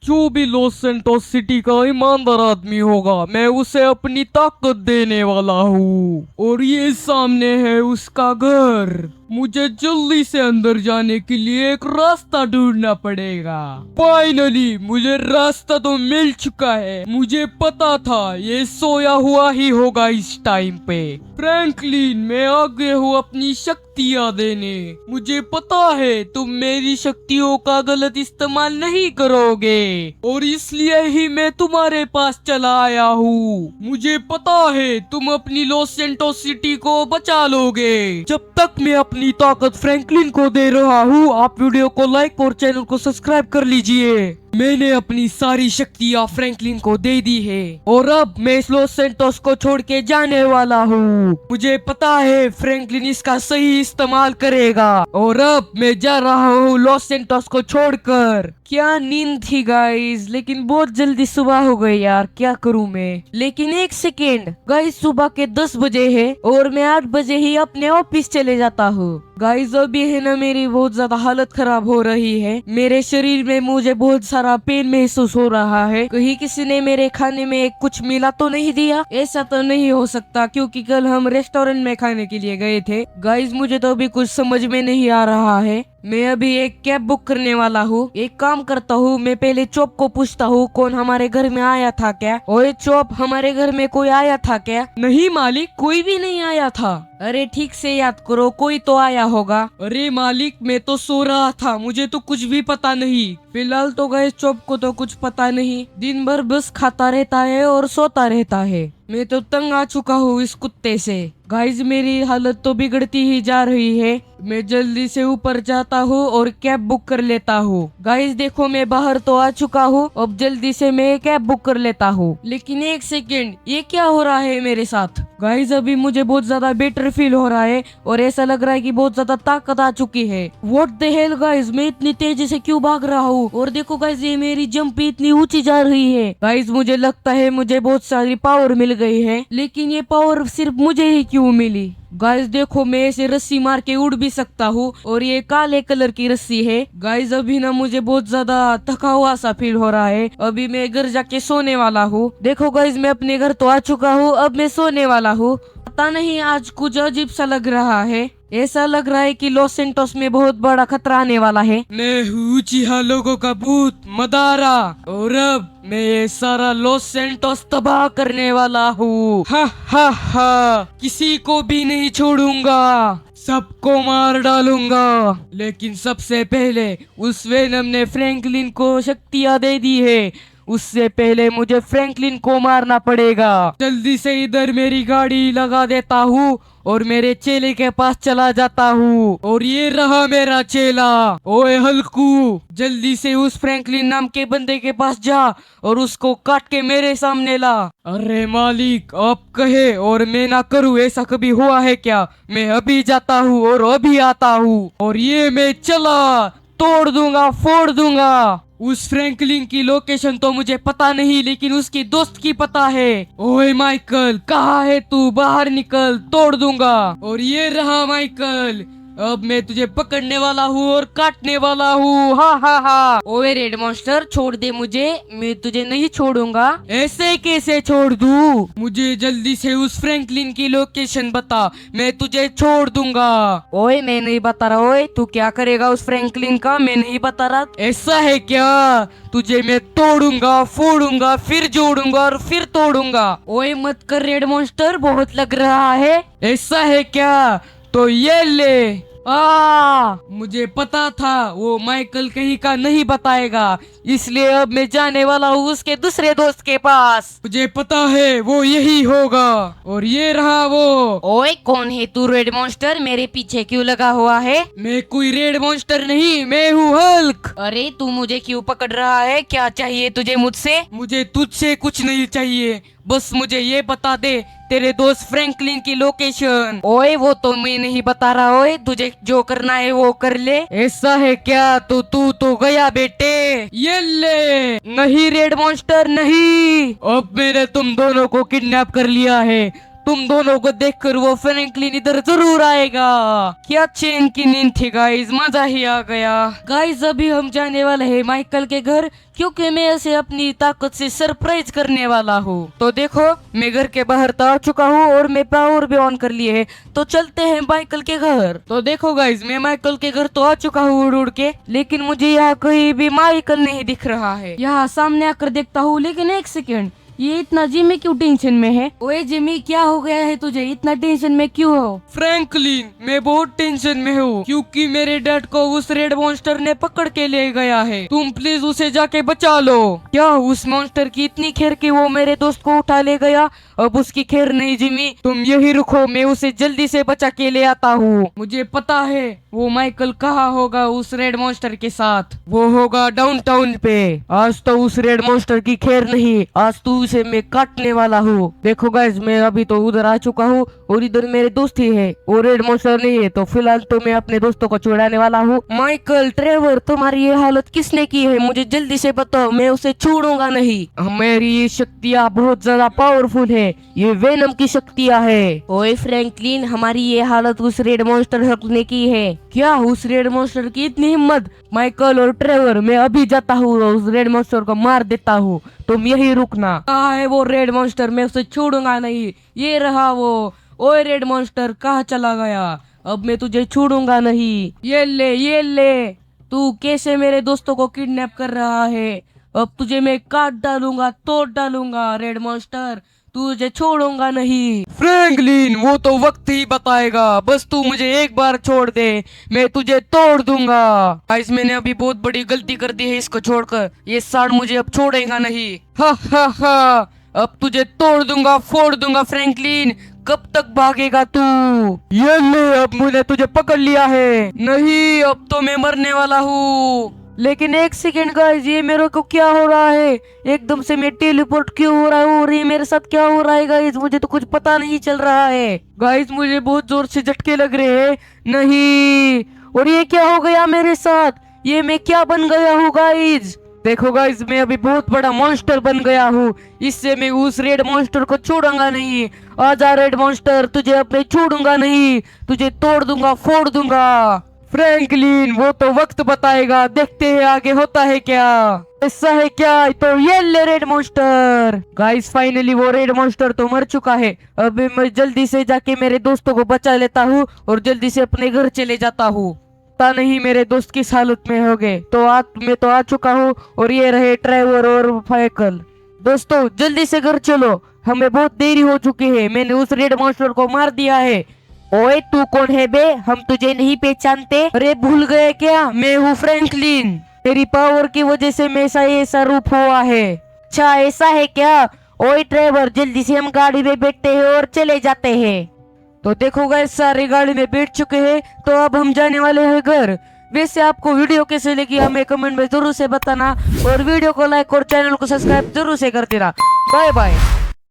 जो भी Los Santos city का ईमानदार आदमी होगा मैं उसे अपनी ताकत देने वाला हूँ। और ये सामने है उसका घर। मुझे जल्दी से अंदर जाने के लिए एक रास्ता ढूंढना पड़ेगा। फाइनली मुझे रास्ता तो मिल चुका है। मुझे पता था ये सोया हुआ ही होगा इस टाइम पे। फ्रैंकलिन, मैं आ गया हूँ अपनी शक्तियाँ देने। मुझे पता है तुम मेरी शक्तियों का गलत इस्तेमाल नहीं करोगे और इसलिए ही मैं तुम्हारे पास चला आया हूँ। मुझे पता है तुम अपनी लॉस सैंटोस सिटी को बचा लोगे। जब तक मैं अपनी ताकत फ्रैंकलिन को दे रहा हूँ, आप वीडियो को लाइक और चैनल को सब्सक्राइब कर लीजिए। मैंने अपनी सारी शक्तियाँ फ्रैंकलिन को दे दी है और अब मैं इस लॉस सैंटोस को छोड़ के जाने वाला हूँ। मुझे पता है फ्रैंकलिन इसका सही इस्तेमाल करेगा और अब मैं जा रहा हूँ लॉस सैंटोस को छोड़कर। क्या नींद थी गाइस, लेकिन बहुत जल्दी सुबह हो गई यार, क्या करूँ मैं। लेकिन एक सेकेंड गाइस, सुबह के 10 बजे है और मैं 8 बजे ही अपने ऑफिस चले जाता हूँ। गाइस अभी है ना मेरी बहुत ज्यादा हालत खराब हो रही है। मेरे शरीर में मुझे बहुत सारा पेन महसूस हो रहा है। कहीं किसी ने मेरे खाने में कुछ मिला तो नहीं दिया? ऐसा तो नहीं हो सकता क्योंकि कल हम रेस्टोरेंट में खाने के लिए गए थे। गाइस मुझे तो अभी कुछ समझ में नहीं आ रहा है। मैं अभी एक कैब बुक करने वाला हूँ। एक काम करता हूँ, मैं पहले चॉप को पूछता हूँ कौन हमारे घर में आया था क्या। ओए चॉप, हमारे घर में कोई आया था क्या? नहीं मालिक, कोई भी नहीं आया था। अरे ठीक से याद करो, कोई तो आया होगा। अरे मालिक, मैं तो सो रहा था, मुझे तो कुछ भी पता नहीं। फिलहाल तो गए चॉप को तो कुछ पता नहीं, दिन भर बस खाता रहता है और सोता रहता है। मैं तो तंग आ चुका हूँ इस कुत्ते से। गाइस मेरी हालत तो बिगड़ती ही जा रही है। मैं जल्दी से ऊपर जाता हूँ और कैब बुक कर लेता हूँ। गाइस देखो मैं बाहर तो आ चुका हूँ, अब जल्दी से मैं कैब बुक कर लेता हूँ। लेकिन एक सेकेंड, ये क्या हो रहा है मेरे साथ? गाइस अभी मुझे बहुत ज्यादा बेटर फील हो रहा है और ऐसा लग रहा है कि बहुत ज्यादा ताकत आ चुकी है। व्हाट द हेल गाइस, मैं इतनी तेजी से क्यों भाग रहा हूँ? और देखो गाइस ये मेरी जंप इतनी ऊंची जा रही है। गाइस मुझे लगता है मुझे बहुत सारी पावर मिल गई है, लेकिन ये पावर सिर्फ मुझे ही क्यों मिली? गाइस देखो मैं ऐसे रस्सी मार के उड़ भी सकता हूँ और ये काले कलर की रस्सी है। गाइस अभी ना मुझे बहुत ज्यादा थका हुआ सा फील हो रहा है। अभी मैं घर जाके सोने वाला हूँ। देखो गाइस मैं अपने घर तो आ चुका हूँ, अब मैं सोने वाला हूँ। पता नहीं आज कुछ अजीब सा लग रहा है। ऐसा लग रहा है कि लॉस सैंटोस में बहुत बड़ा खतरा आने वाला है। मैं हूँ चिहा लोगों का भूत मदारा और अब मैं ये सारा लॉस सैंटोस तबाह करने वाला हूँ। हा हा हा, किसी को भी नहीं छोड़ूंगा, सबको मार डालूंगा। लेकिन सबसे पहले उस वेनम ने फ्रैंकलिन को शक्तियाँ दे दी है, उससे पहले मुझे फ्रैंकलिन को मारना पड़ेगा। जल्दी से इधर मेरी गाड़ी लगा देता हूँ और मेरे चेले के पास चला जाता हूँ। और ये रहा मेरा चेला। ओए हल्कू, जल्दी से उस फ्रैंकलिन नाम के बंदे के पास जा और उसको काट के मेरे सामने ला। अरे मालिक, आप कहे और मैं ना करूँ, ऐसा कभी हुआ है क्या? मैं अभी जाता हूँ और अभी आता हूँ और ये मैं चला, तोड़ दूंगा, फोड़ दूंगा। उस फ्रैंकलिन की लोकेशन तो मुझे पता नहीं, लेकिन उसकी दोस्त की पता है। ओए माइकल, कहाँ है तू? बाहर निकल, तोड़ दूंगा। और ये रहा माइकल, अब मैं तुझे पकड़ने वाला हूँ और काटने वाला हूँ। हा हा हा। ओए रेड मॉन्स्टर, छोड़ दे मुझे, मैं तुझे नहीं छोड़ूंगा। ऐसे कैसे छोड़ दूँ? मुझे जल्दी से उस फ्रैंकलिन की लोकेशन बता, मैं तुझे छोड़ दूंगा। ओए मैं नहीं बता रहा। ओए तू क्या करेगा उस फ्रैंकलिन का? मैं नहीं बता रहा। ऐसा है क्या? तुझे मैं तोड़ूंगा, फोड़ूंगा, फिर जोड़ूंगा और फिर तोड़ूंगा। ओए मत कर रेड मॉन्स्टर, बहुत लग रहा है। ऐसा है क्या? तो ये ले। मुझे पता था वो माइकल कहीं का नहीं बताएगा, इसलिए अब मैं जाने वाला हूँ उसके दूसरे दोस्त के पास। मुझे पता है वो यही होगा। और ये रहा वो। ओए कौन है तू रेड मॉन्स्टर? मेरे पीछे क्यों लगा हुआ है? मैं कोई रेड मॉन्स्टर नहीं, मैं हूँ हल्क। अरे तू मुझे क्यों पकड़ रहा है? क्या चाहिए तुझे मुझसे? मुझे तुझसे कुछ नहीं चाहिए, बस मुझे ये बता दे तेरे दोस्त फ्रैंकलिन की लोकेशन। ओए वो तो मैं नहीं बता रहा। ओए तुझे जो करना है वो कर ले। ऐसा है क्या? तो तू तो गया बेटे। ये ले। नहीं रेड मॉन्स्टर नहीं, अब मैंने तुम दोनों को किडनैप कर लिया है, तुम दोनों को देखकर वो फ्रैंकलिन इधर जरूर आएगा। क्या चैन की नींद थी गाइस, मजा ही आ गया। गाइस अभी हम जाने वाले हैं माइकल के घर, क्योंकि मैं उसे अपनी ताकत से सरप्राइज करने वाला हूँ। तो देखो मैं घर के बाहर तो आ चुका हूँ और मैं पावर भी ऑन कर लिए है। तो चलते हैं माइकल के घर। तो देखो गाइस मैं माइकल के घर तो आ चुका हूँ उड़ उड़ के, लेकिन मुझे यहाँ कहीं भी माइकल नहीं दिख रहा है। यहाँ सामने आकर देखता हूँ, लेकिन एक सेकेंड, ये इतना जिमी क्यों टेंशन में है? ओए जिमी क्या हो गया है तुझे, इतना टेंशन में क्यों हो? फ्रैंकलिन मैं बहुत टेंशन में हूँ क्योंकि मेरे डैड को उस रेड मॉन्स्टर ने पकड़ के ले गया है। तुम प्लीज उसे जाके बचा लो। क्या उस मॉन्स्टर की इतनी खैर कि वो मेरे दोस्त को उठा ले गया? अब उसकी खैर नहीं जिमी, तुम यही रुको, मैं उसे जल्दी से बचा के ले आता हूँ। मुझे पता है वो माइकल कहाँ होगा उस रेड मॉन्स्टर के साथ। वो होगा डाउनटाउन पे। आज तो उस रेड मॉन्स्टर की खैर नहीं, आज तो उसे मैं काटने वाला हूँ। देखो गाइस मैं अभी तो उधर आ चुका हूँ और इधर मेरे दोस्त ही है, वो रेड मॉन्स्टर नहीं है। तो फिलहाल तो मैं अपने दोस्तों को छुड़ाने वाला हूँ। माइकल, ट्रेवर, तुम्हारी ये हालत किसने की है? मुझे जल्दी से बताओ, मैं उसे छोड़ूंगा नहीं। मेरी ये शक्तियाँ बहुत ज्यादा पावरफुल है, ये वेनम की शक्तियाँ है। ओए फ्रैंकलिन, हमारी ये हालत उस रेड मॉन्स्टर हक ने की है। क्या उस रेड मॉन्स्टर की इतनी हिम्मत? माइकल और ट्रेवर मैं अभी जाता हूँ, उस रेड मॉन्स्टर को मार देता हूँ, तुम यही रुकना। कहाँ है वो रेड मॉन्स्टर? मैं उसे छोड़ूंगा नहीं। ये रहा वो। ओए रेड मॉन्स्टर कहाँ चला गया? अब मैं तुझे छोड़ूंगा नहीं। ये ले, तू कैसे मेरे दोस्तों को किडनैप कर रहा है? अब तुझे मैं काट डालूंगा, तोड़ डालूंगा। रेड मॉन्स्टर तुझे छोड़ूंगा नहीं। फ्रैंकलिन वो तो वक्त ही बताएगा, बस तू मुझे एक बार छोड़ दे, मैं तुझे तोड़ दूंगा। गाइस मैंने अभी बहुत बड़ी गलती कर दी है इसको छोड़कर, ये साड़ मुझे अब छोड़ेगा नहीं। हा हा हा, अब तुझे तोड़ दूंगा, फोड़ दूंगा। फ्रैंकलिन कब तक भागेगा तू? ये ले, अब मैंने तुझे पकड़ लिया है। नहीं, अब तो मैं मरने वाला हूँ। लेकिन एक सेकेंड गाइस, ये मेरे को क्या हो रहा है? एकदम से मैं टेलीपोर्ट क्यों हो रहा हूँ और ये मेरे साथ क्या हो रहा है गाइस? मुझे तो कुछ पता नहीं चल रहा है। गाइस मुझे बहुत जोर से झटके लग रहे हैं। नहीं, और ये क्या हो गया मेरे साथ? ये मैं क्या बन गया हूँ गाइस? देखो गाइस मैं अभी बहुत बड़ा मॉन्स्टर बन गया हूँ, इससे मैं उस रेड मॉन्स्टर को छोड़ूंगा नहीं। आजा रेड मॉन्स्टर, तुझे अब मैं छोड़ूंगा नहीं, तुझे तोड़ दूंगा, फोड़ दूंगा। फ्रैंकलिन वो तो वक्त बताएगा, देखते हैं आगे होता है क्या। ऐसा है क्या? तो ये ले रेड मॉन्स्टर। गाइस फाइनली वो रेड मॉन्स्टर तो मर चुका है। अब मैं जल्दी से जाके मेरे दोस्तों को बचा लेता हूँ और जल्दी से अपने घर चले जाता हूँ। पता नहीं मेरे दोस्त किस हालत में हो गए। तो मैं तो आ चुका हूँ और ये रहे ट्रेवर और माइकल। दोस्तों जल्दी से घर चलो, हमें बहुत देरी हो चुकी है, मैंने उस रेड मॉन्स्टर को मार दिया है। ओए तू कौन है बे? हम तुझे नहीं पहचानते। अरे भूल गए क्या? मैं हूँ फ्रैंकलिन, तेरी पावर की वजह से मेरा ऐसा रूप हुआ है। अच्छा ऐसा है क्या? ओए ट्रेवर जल्दी से हम गाड़ी में बैठते हैं और चले जाते हैं। तो देखो गाइस सारे गाड़ी में बैठ चुके हैं, तो अब हम जाने वाले हैं घर। वैसे आपको वीडियो कैसे लगी हमें कमेंट में जरूर से बताना और वीडियो को लाइक और चैनल को सब्सक्राइब जरूर से कर देना। Bye bye.